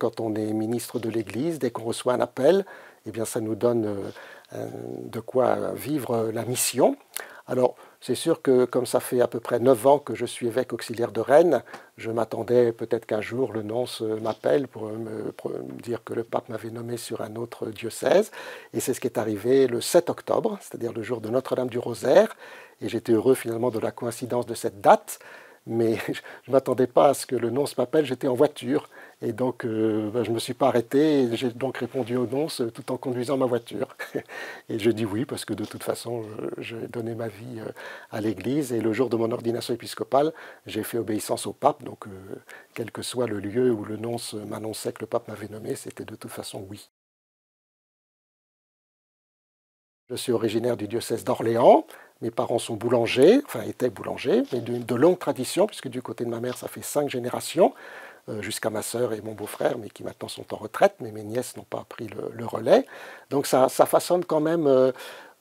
quand on est ministre de l'Église, dès qu'on reçoit un appel, eh bien, ça nous donne de quoi vivre la mission. Alors, c'est sûr que comme ça fait à peu près 9 ans que je suis évêque auxiliaire de Rennes, je m'attendais peut-être qu'un jour le nonce m'appelle pour me dire que le pape m'avait nommé sur un autre diocèse. Et c'est ce qui est arrivé le 7 octobre, c'est-à-dire le jour de Notre-Dame du Rosaire. Et j'étais heureux finalement de la coïncidence de cette date. Mais je ne m'attendais pas à ce que le nonce m'appelle, j'étais en voiture. Et donc, je ne me suis pas arrêté. Et j'ai donc répondu au nonce tout en conduisant ma voiture. Et je dis oui, parce que de toute façon, j'ai donné ma vie à l'Église. Et le jour de mon ordination épiscopale, j'ai fait obéissance au pape. Donc, quel que soit le lieu où le nonce m'annonçait que le pape m'avait nommé, c'était de toute façon oui. Je suis originaire du diocèse d'Orléans. Mes parents sont boulangers, enfin étaient boulangers, mais de longue tradition, puisque du côté de ma mère, ça fait 5 générations, jusqu'à ma sœur et mon beau-frère, mais qui maintenant sont en retraite, mais mes nièces n'ont pas pris le relais. Donc ça façonne quand même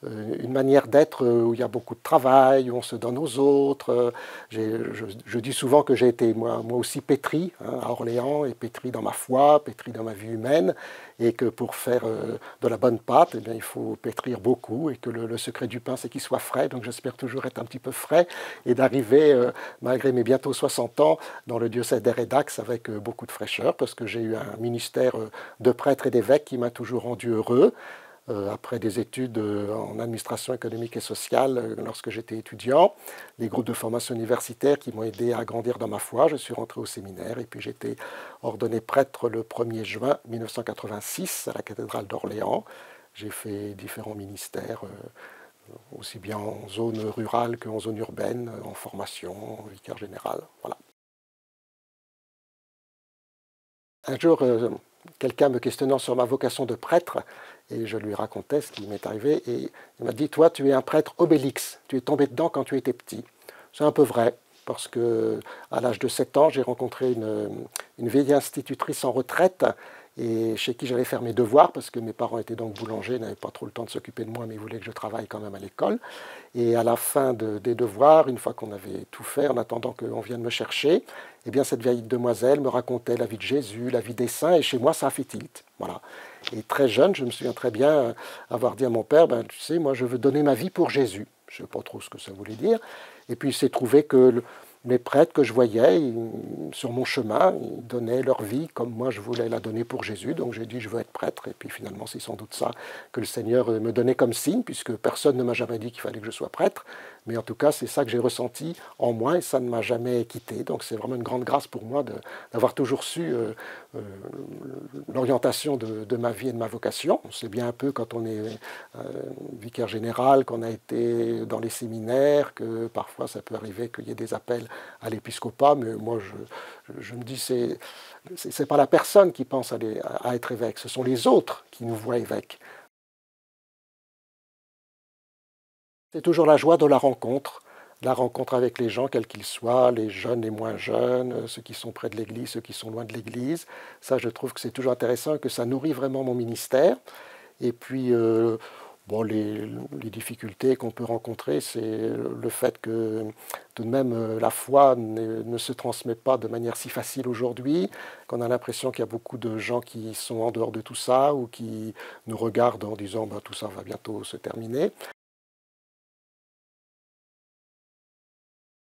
une manière d'être où il y a beaucoup de travail, où on se donne aux autres. Je dis souvent que j'ai été moi aussi pétri à Orléans, et pétri dans ma foi, pétri dans ma vie humaine, et que pour faire de la bonne pâte, eh bien, il faut pétrir beaucoup, et que le secret du pain, c'est qu'il soit frais. Donc j'espère toujours être un petit peu frais, et d'arriver, malgré mes bientôt 60 ans, dans le diocèse d'Hérédax avec beaucoup de fraîcheur, parce que j'ai eu un ministère de prêtre et d'évêque qui m'a toujours rendu heureux. Après des études en administration économique et sociale lorsque j'étais étudiant, les groupes de formation universitaire qui m'ont aidé à grandir dans ma foi, je suis rentré au séminaire et puis j'ai été ordonné prêtre le 1er juin 1986 à la cathédrale d'Orléans. J'ai fait différents ministères, aussi bien en zone rurale qu'en zone urbaine, en formation, en vicaire général. Voilà. Un jour, quelqu'un me questionnant sur ma vocation de prêtre, et je lui racontais ce qui m'est arrivé, et il m'a dit « Toi, tu es un prêtre obélix, tu es tombé dedans quand tu étais petit ». C'est un peu vrai, parce que à l'âge de 7 ans, j'ai rencontré une vieille institutrice en retraite, et chez qui j'allais faire mes devoirs, parce que mes parents étaient donc boulangers, n'avaient pas trop le temps de s'occuper de moi, mais ils voulaient que je travaille quand même à l'école. Et à la fin des devoirs, une fois qu'on avait tout fait, en attendant qu'on vienne me chercher, eh bien cette vieille demoiselle me racontait la vie de Jésus, la vie des saints, et chez moi, ça a fait tilt. Voilà. Et très jeune, je me souviens très bien avoir dit à mon père, ben, tu sais, moi je veux donner ma vie pour Jésus. Je ne sais pas trop ce que ça voulait dire. Et puis il s'est trouvé que les prêtres que je voyais sur mon chemin, ils donnaient leur vie comme moi je voulais la donner pour Jésus. Donc j'ai dit je veux être prêtre. Et puis finalement c'est sans doute ça que le Seigneur me donnait comme signe, puisque personne ne m'a jamais dit qu'il fallait que je sois prêtre. Mais en tout cas c'est ça que j'ai ressenti en moi et ça ne m'a jamais quitté. Donc c'est vraiment une grande grâce pour moi d'avoir toujours su l'orientation de ma vie et de ma vocation. On sait bien un peu quand on est vicaire général, qu'on a été dans les séminaires, que parfois ça peut arriver qu'il y ait des appels à l'épiscopat, mais moi je me dis c'est pas la personne qui pense à être évêque, ce sont les autres qui nous voient évêques. C'est toujours la joie de la rencontre avec les gens, quels qu'ils soient, les jeunes, les moins jeunes, ceux qui sont près de l'Église, ceux qui sont loin de l'Église. Ça, je trouve que c'est toujours intéressant et que ça nourrit vraiment mon ministère. Et puis, bon, les difficultés qu'on peut rencontrer, c'est le fait que tout de même la foi ne se transmet pas de manière si facile aujourd'hui, qu'on a l'impression qu'il y a beaucoup de gens qui sont en dehors de tout ça ou qui nous regardent en disant bah, tout ça va bientôt se terminer.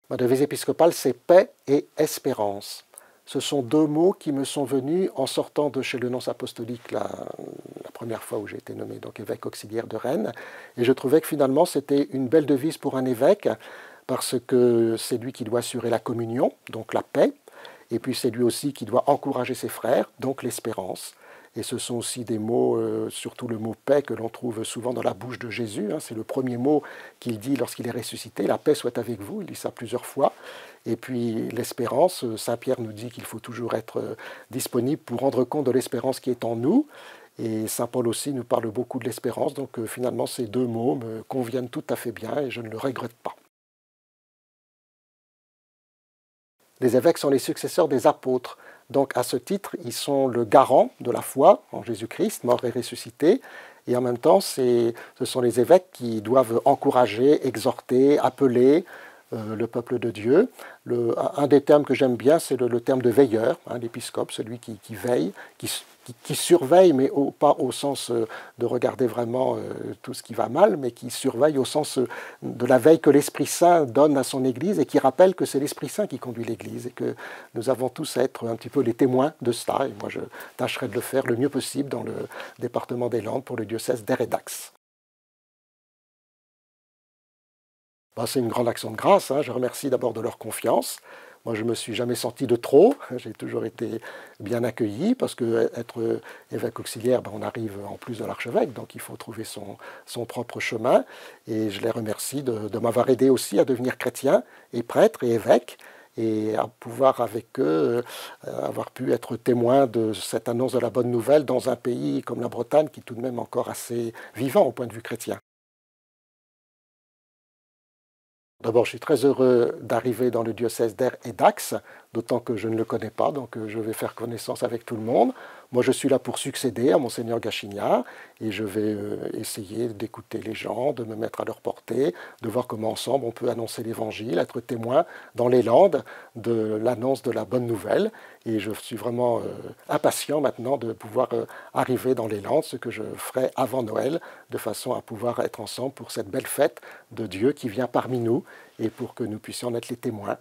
Ma devise épiscopale, c'est paix et espérance. Ce sont deux mots qui me sont venus en sortant de chez le nonce apostolique la première fois où j'ai été nommé donc évêque auxiliaire de Rennes. Et je trouvais que finalement c'était une belle devise pour un évêque parce que c'est lui qui doit assurer la communion, donc la paix, et puis c'est lui aussi qui doit encourager ses frères, donc l'espérance. Et ce sont aussi des mots, surtout le mot paix, que l'on trouve souvent dans la bouche de Jésus. C'est le premier mot qu'il dit lorsqu'il est ressuscité. La paix soit avec vous, il dit ça plusieurs fois. Et puis l'espérance, Saint Pierre nous dit qu'il faut toujours être disponible pour rendre compte de l'espérance qui est en nous. Et Saint Paul aussi nous parle beaucoup de l'espérance. Donc finalement, ces deux mots me conviennent tout à fait bien et je ne le regrette pas. Les évêques sont les successeurs des apôtres. Donc à ce titre, ils sont le garant de la foi en Jésus-Christ, mort et ressuscité. Et en même temps, ce sont les évêques qui doivent encourager, exhorter, appeler, le peuple de Dieu. Un des termes que j'aime bien, c'est le terme de veilleur, hein, l'épiscope, celui qui veille, qui surveille, mais pas au sens de regarder vraiment tout ce qui va mal, mais qui surveille au sens de la veille que l'Esprit Saint donne à son Église et qui rappelle que c'est l'Esprit Saint qui conduit l'Église et que nous avons tous à être un petit peu les témoins de cela. Et moi, je tâcherai de le faire le mieux possible dans le département des Landes pour le diocèse d'Aire et d'Ax. Ben, c'est une grande action de grâce, hein. Je remercie d'abord de leur confiance. Moi, je ne me suis jamais senti de trop. J'ai toujours été bien accueilli parce que être évêque auxiliaire, ben, on arrive en plus de l'archevêque, donc il faut trouver son propre chemin. Et je les remercie de m'avoir aidé aussi à devenir chrétien et prêtre et évêque et à pouvoir avec eux avoir pu être témoin de cette annonce de la bonne nouvelle dans un pays comme la Bretagne qui est tout de même encore assez vivant au point de vue chrétien. D'abord, je suis très heureux d'arriver dans le diocèse d'Aire et d'Ax, d'autant que je ne le connais pas, donc je vais faire connaissance avec tout le monde. Moi, je suis là pour succéder à Monseigneur Gachignard et je vais essayer d'écouter les gens, de me mettre à leur portée, de voir comment ensemble on peut annoncer l'Évangile, être témoin dans les Landes de l'annonce de la bonne nouvelle. Et je suis vraiment impatient maintenant de pouvoir arriver dans les Landes, ce que je ferai avant Noël, de façon à pouvoir être ensemble pour cette belle fête de Dieu qui vient parmi nous et pour que nous puissions en être les témoins.